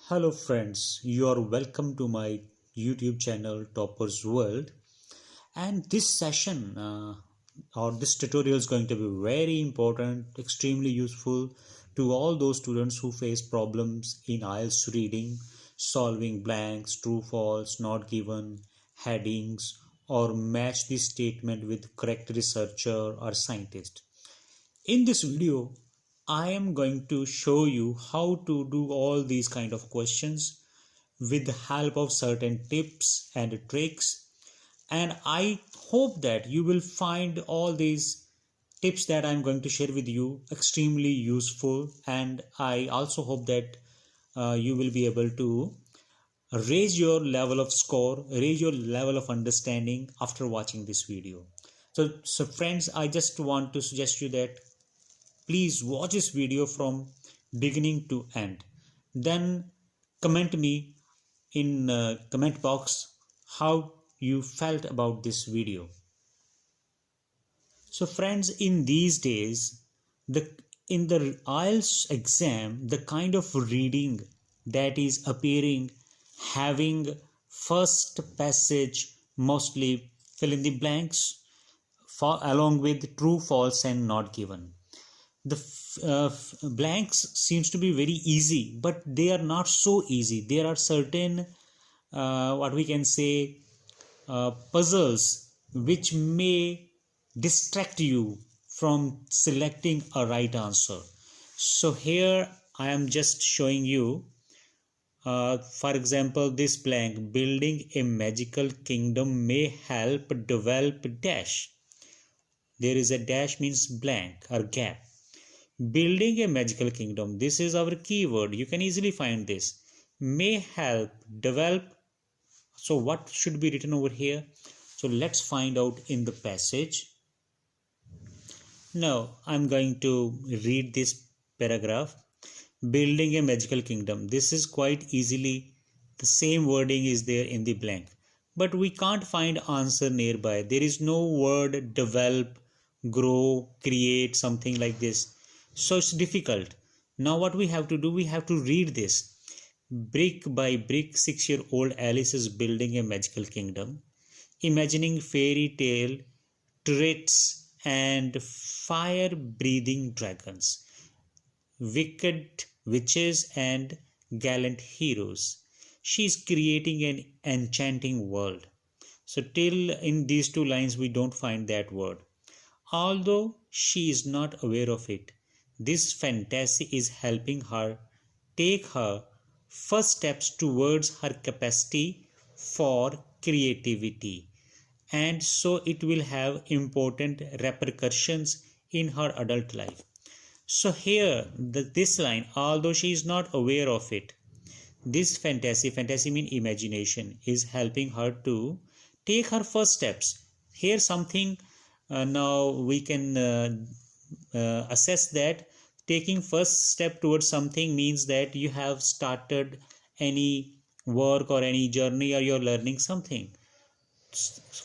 Hello friends, you are welcome to my YouTube channel Toppers World, and this session or this tutorial is going to be very important, extremely useful to all those students who face problems in IELTS reading, solving blanks, true, false, not given, headings, or match the statement with correct researcher or scientist. In this video, I am going to show you how to do all these kind of questions with the help of certain tips and tricks, and I hope that you will find all these tips that I'm going to share with you extremely useful, and I also hope that you will be able to raise your level of score, raise your level of understanding after watching this video. So friends, I just want to suggest you that please watch this video from beginning to end. Then comment me in comment box how you felt about this video. So friends, in these days, in the IELTS exam, the kind of reading that is appearing having first passage mostly fill in the blanks along with true, false and not given. The blanks seems to be very easy, but they are not so easy. There are certain what we can say puzzles which may distract you from selecting a right answer. So here I am just showing you for example, this blank: building a magical kingdom may help develop dash. There is a dash means blank or gap. Building a magical kingdom, this is our keyword. You can easily find this. May help develop. So what should be written over here? So let's find out in the passage. Now I'm going to read this paragraph. Building a magical kingdom. This is quite easily the same wording is there in the blank, but we can't find answer nearby. There is no word develop, grow, create, something like this. So it's difficult. Now what we have to do, we have to read this. Brick by brick, 6-year-old Alice is building a magical kingdom, imagining fairy tale turrets and fire-breathing dragons, wicked witches and gallant heroes. She is creating an enchanting world. So till in these two lines we don't find that word. Although she is not aware of it, this fantasy is helping her take her first steps towards her capacity for creativity, and so it will have important repercussions in her adult life. So here this line, although she is not aware of it, this fantasy means imagination, is helping her to take her first steps. Here something now we can assess that taking first step towards something means that you have started any work or any journey, or you're learning something.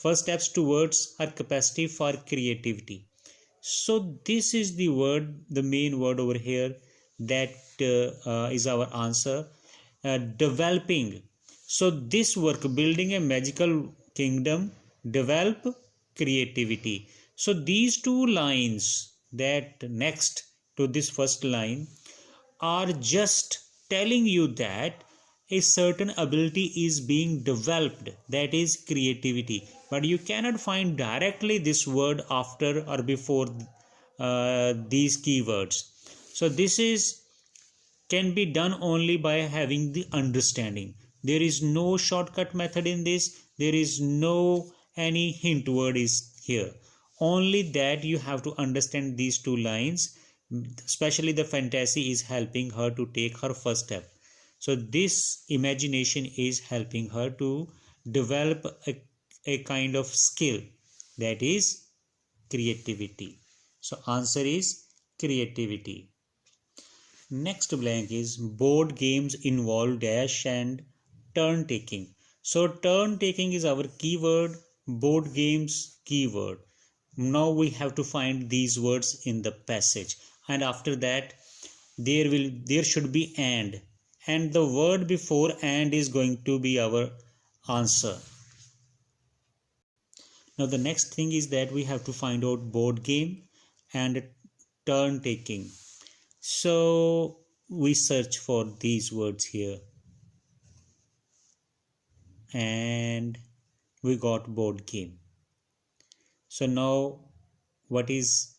First steps towards her capacity for creativity. So this is the word, the main word over here, that is our answer. Developing. So this work, building a magical kingdom, develop creativity. So these two lines that next to this first line are just telling you that a certain ability is being developed, that is creativity, but you cannot find directly this word after or before these keywords. So this is can be done only by having the understanding. There is no shortcut method in this. There is no any hint word is here. Only that you have to understand these two lines. Especially the fantasy is helping her to take her first step. So this imagination is helping her to develop a kind of skill, that is creativity. So answer is creativity. Next blank is board games involve dash and turn taking. So turn taking is our keyword, board games keyword. Now we have to find these words in the passage, and after that there should be and. and the word before and is going to be our answer. Now the next thing is that we have to find out board game and turn taking. So we search for these words here and we got board game. So now what is,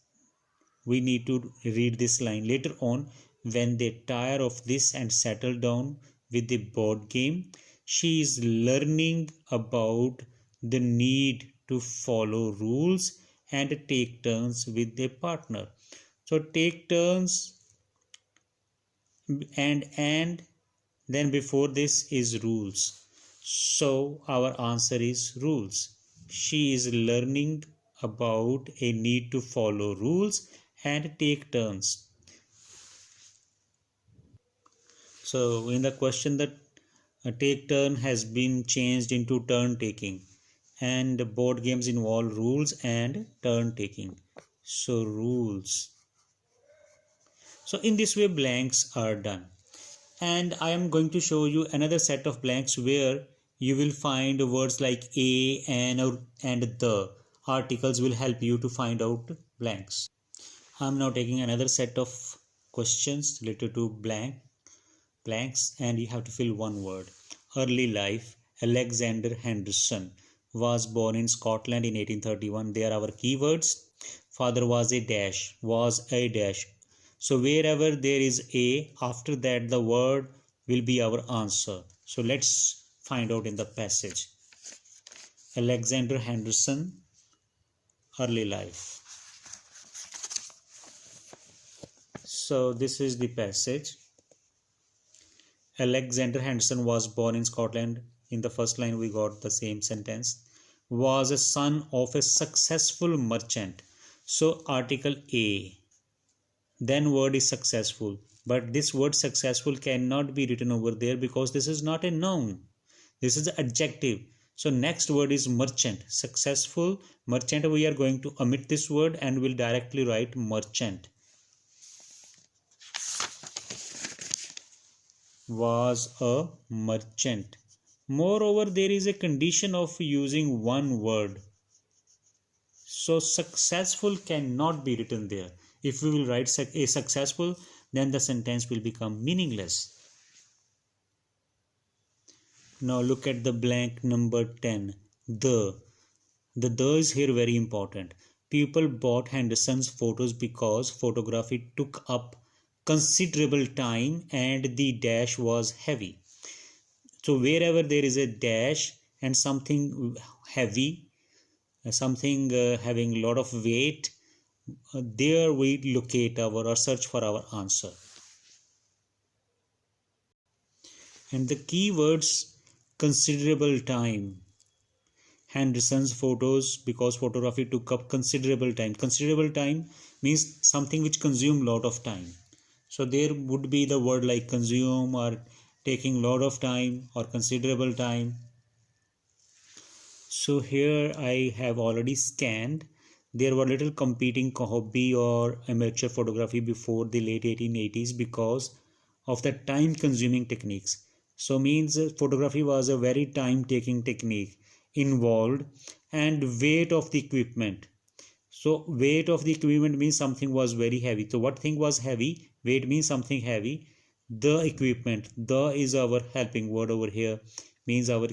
we need to read this line later on. When they tire of this and settle down with the board game, she is learning about the need to follow rules and take turns with their partner. So take turns and then before this is rules. So our answer is rules. She is learning about a need to follow rules and take turns. So in the question, that take turn has been changed into turn taking, and board games involve rules and turn taking. So rules. So in this way blanks are done. And I am going to show you another set of blanks where you will find words like a, and the. Articles will help you to find out blanks. I am now taking another set of questions related to blanks, and you have to fill one word. Early life. Alexander Henderson was born in Scotland in 1831. They are our keywords. Father was a dash, So wherever there is a, after that the word will be our answer. So let's find out in the passage. Alexander Henderson, early life. So this is the passage. Alexander Henderson was born in Scotland. In the first line we got the same sentence. Was a son of a successful merchant. So article A. Then word is successful. But this word successful cannot be written over there because this is not a noun. This is an adjective. So next word is merchant. Successful merchant. We are going to omit this word and will directly write merchant. Was a merchant. Moreover, there is a condition of using one word. So successful cannot be written there. If we will write a successful, then the sentence will become meaningless. Now look at the blank number 10. The is here very important. People bought Henderson's photos because photography took up considerable time and the dash was heavy. So wherever there is a dash and something heavy, something having a lot of weight, there we locate our or search for our answer. And the keywords: considerable time. Henderson's photos because photography took up considerable time. Considerable time means something which consumed a lot of time. So there would be the word like consume or taking a lot of time or considerable time. So here I have already scanned. There were little competing hobby or amateur photography before the late 1880s because of the time consuming techniques. So means photography was a very time taking technique involved, and weight of the equipment. So weight of the equipment means something was very heavy. So what thing was heavy? Weight means something heavy. The equipment, the is our helping word over here, means our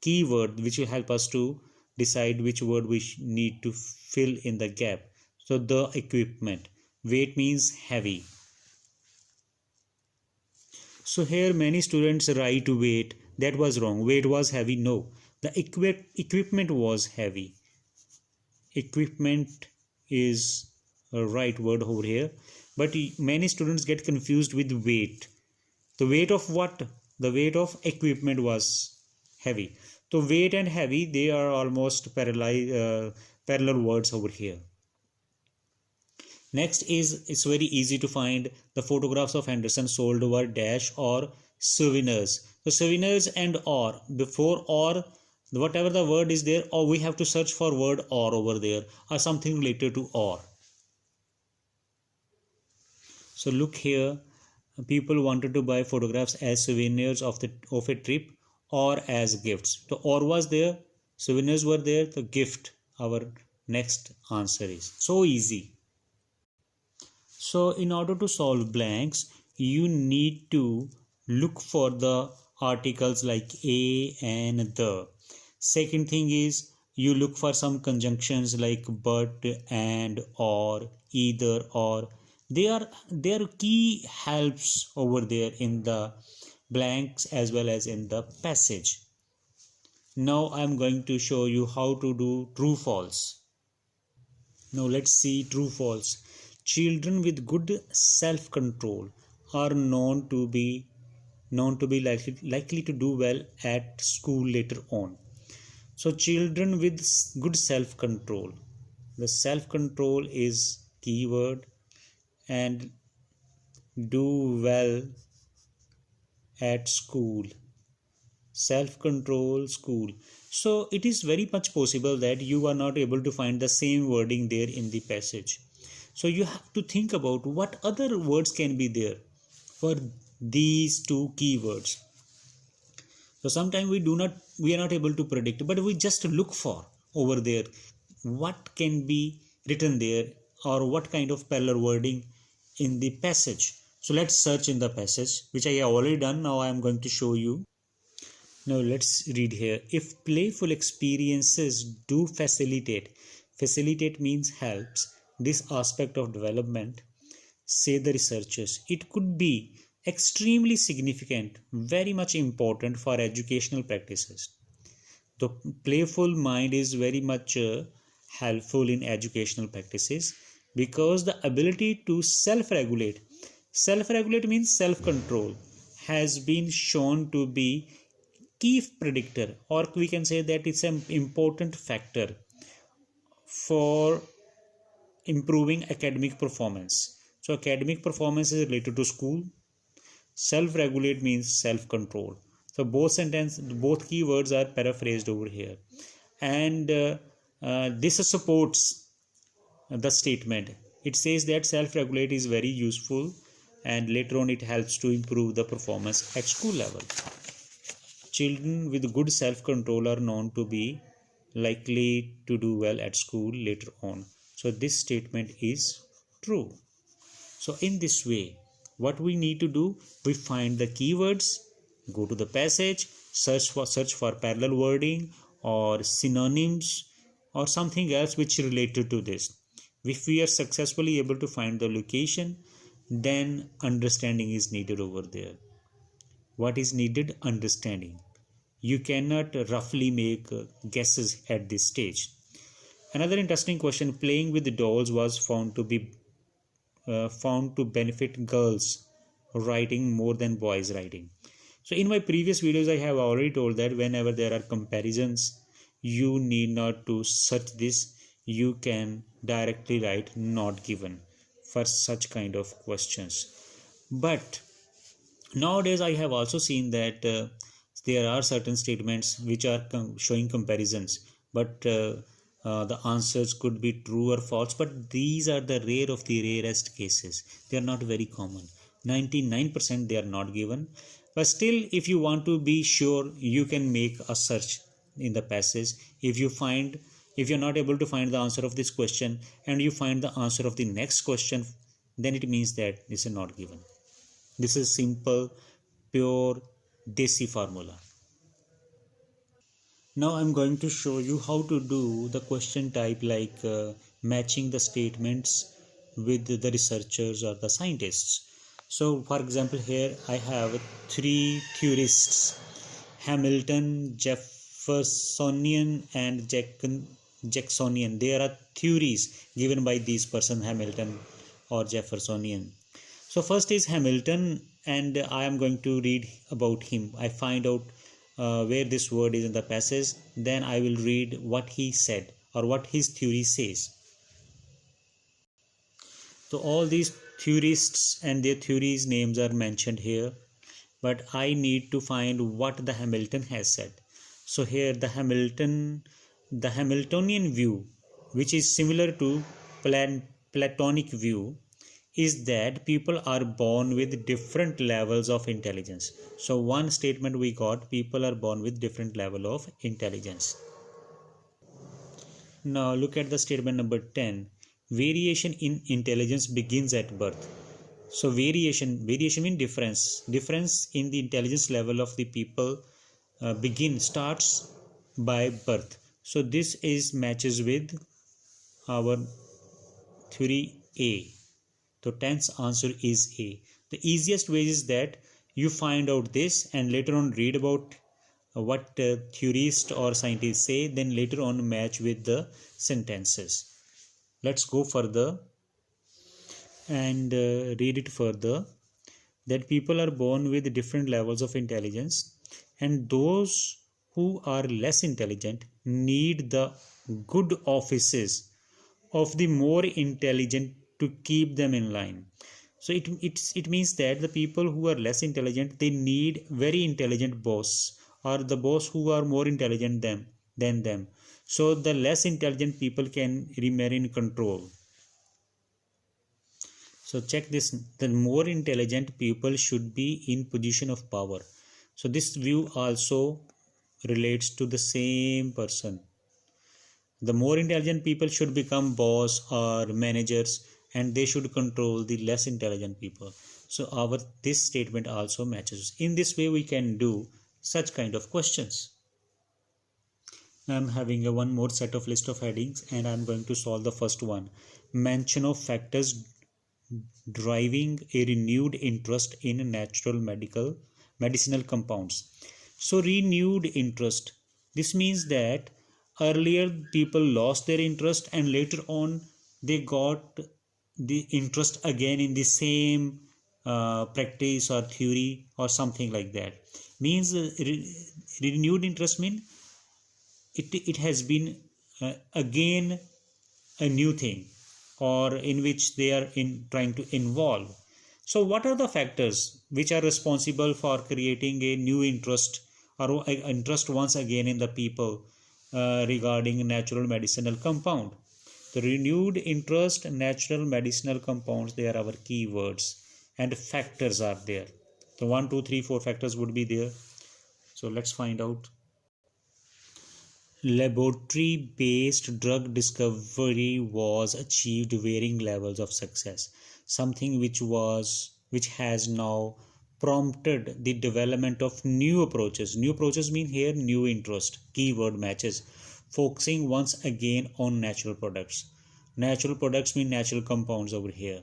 keyword which will help us to decide which word we need to fill in the gap. So the equipment. Weight means heavy. So here many students write weight. That was wrong. Weight was heavy. No, the equipment was heavy. Equipment is a right word over here, but many students get confused with weight. The weight of what? The weight of equipment was heavy. So weight and heavy, they are almost parallel words over here. Next is, it's very easy to find. The photographs of Henderson sold were dash or souvenirs. So souvenirs and or, before or, whatever the word is there, or we have to search for word or over there or something related to or. So look here, people wanted to buy photographs as souvenirs of a trip or as gifts. So or was there, souvenirs were there, the gift. Our next answer is so easy. So in order to solve blanks, you need to look for the articles like a and the. Second thing is you look for some conjunctions like but, and, or, either, or. They are key helps over there in the blanks as well as in the passage. Now I am going to show you how to do true false. Now let's see true false. Children with good self control are known to be likely to do well at school later on. So children with good self control. The self control is keyword, and do well at school. Self control, school. So it is very much possible that you are not able to find the same wording there in the passage. So you have to think about what other words can be there for these two keywords. So sometimes we are not able to predict, but we just look for over there what can be written there or what kind of parallel wording in the passage. So let's search in the passage, which I have already done. Now I am going to show you. Now let's read here. If playful experiences do facilitate means helps this aspect of development, say the researchers, it could be extremely significant, very much important for educational practices. The playful mind is very much helpful in educational practices because the ability to self-regulate means self-control, has been shown to be key predictor, or we can say that it's an important factor for improving academic performance. So academic performance is related to school. Self-regulate means self-control. So both keywords are paraphrased over here, and this supports the statement. It says that self-regulate is very useful, and later on it helps to improve the performance at school level. Children with good self-control are known to be likely to do well at school later on. So this statement is true. So in this way, what we need to do, we find the keywords, go to the passage, search for parallel wording or synonyms or something else which is related to this. If we are successfully able to find the location, then understanding is needed over there. What is needed? Understanding. You cannot roughly make guesses at this stage. Another interesting question, playing with dolls was found to benefit girls writing more than boys writing. So in my previous videos I have already told that whenever there are comparisons, you need not to search this, you can directly write not given for such kind of questions. But nowadays I have also seen that there are certain statements which are showing comparisons, but the answers could be true or false, but these are the rare of the rarest cases. They are not very common. 99% they are not given, but still if you want to be sure, you can make a search in the passage. If you're not able to find the answer of this question and you find the answer of the next question, then it means that this is not given. This is simple, pure desi formula. Now I'm going to show you how to do the question type like matching the statements with the researchers or the scientists. So for example, here I have three theorists, Hamilton, Jeffersonian and Jacksonian. There are theories given by these person, Hamilton or Jeffersonian. So first is Hamilton, and I am going to read about him. I find out where this word is in the passage, then I will read what he said or what his theory says. So all these theorists and their theories names are mentioned here, but I need to find what the Hamilton has said. So here the Hamiltonian view, which is similar to Platonic view, is that people are born with different levels of intelligence. So one statement we got, people are born with different level of intelligence. Now look at the statement number 10. Variation in intelligence begins at birth. So variation means difference in the intelligence level of the people starts by birth. So this is matches with our theory A. So 10th answer is A. The easiest way is that you find out this and later on read about what theorists or scientists say, then later on match with the sentences. Let's go further and read it further, that people are born with different levels of intelligence, and those who are less intelligent need the good offices of the more intelligent to keep them in line. So it means that the people who are less intelligent, they need very intelligent boss, or the boss who are more intelligent than them, so the less intelligent people can remain in control. So check this, the more intelligent people should be in position of power. So this view also relates to the same person. The more intelligent people should become boss or managers, and they should control the less intelligent people. So our this statement also matches. In this way we can do such kind of questions. I'm having a one more set of list of headings and I'm going to solve the first one. Mention of factors driving a renewed interest in medicinal compounds. So renewed interest, this means that earlier people lost their interest and later on they got the interest again in the same practice or theory or something like that. Means renewed interest means it has been again a new thing, or in which they are trying to involve. So what are the factors which are responsible for creating a new interest or interest once again in the people regarding natural medicinal compound? The renewed interest in natural medicinal compounds, they are our keywords, and factors are there. So 1, 2, 3, 4 factors would be there. So let's find out. Laboratory based drug discovery was achieved varying levels of success, something which has now prompted the development of new approaches. New approaches mean here new interest, keyword matches, focusing once again on natural products. Natural products mean natural compounds over here.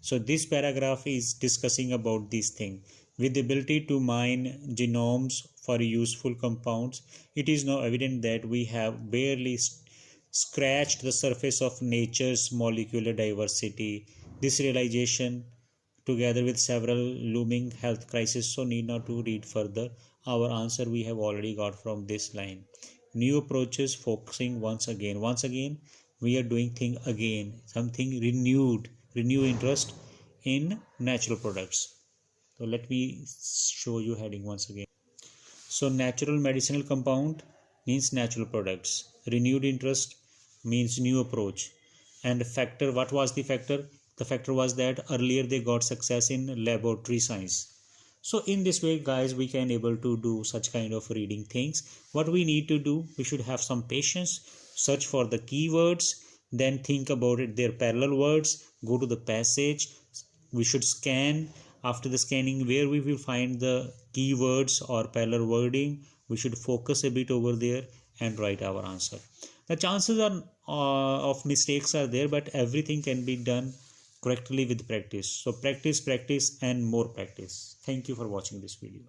So this paragraph is discussing about this thing. With the ability to mine genomes for useful compounds, it is now evident that we have barely scratched the surface of nature's molecular diversity. This realization, together with several looming health crises, so need not to read further. Our answer we have already got from this line. New approaches focusing once again. Once again, we are doing thing again, something renewed, renew interest in natural products. So let me show you heading once again. So natural medicinal compound means natural products. Renewed interest means new approach. And factor, what was the factor? The factor was that earlier they got success in laboratory science. So in this way, guys, we can able to do such kind of reading things. What we need to do, we should have some patience, search for the keywords, then think about it, their parallel words, go to the passage. We should scan. After the scanning, where we will find the keywords or parallel wording, we should focus a bit over there and write our answer. The chances are of mistakes are there, but everything can be done correctly with practice. So practice and more practice. Thank you for watching this video.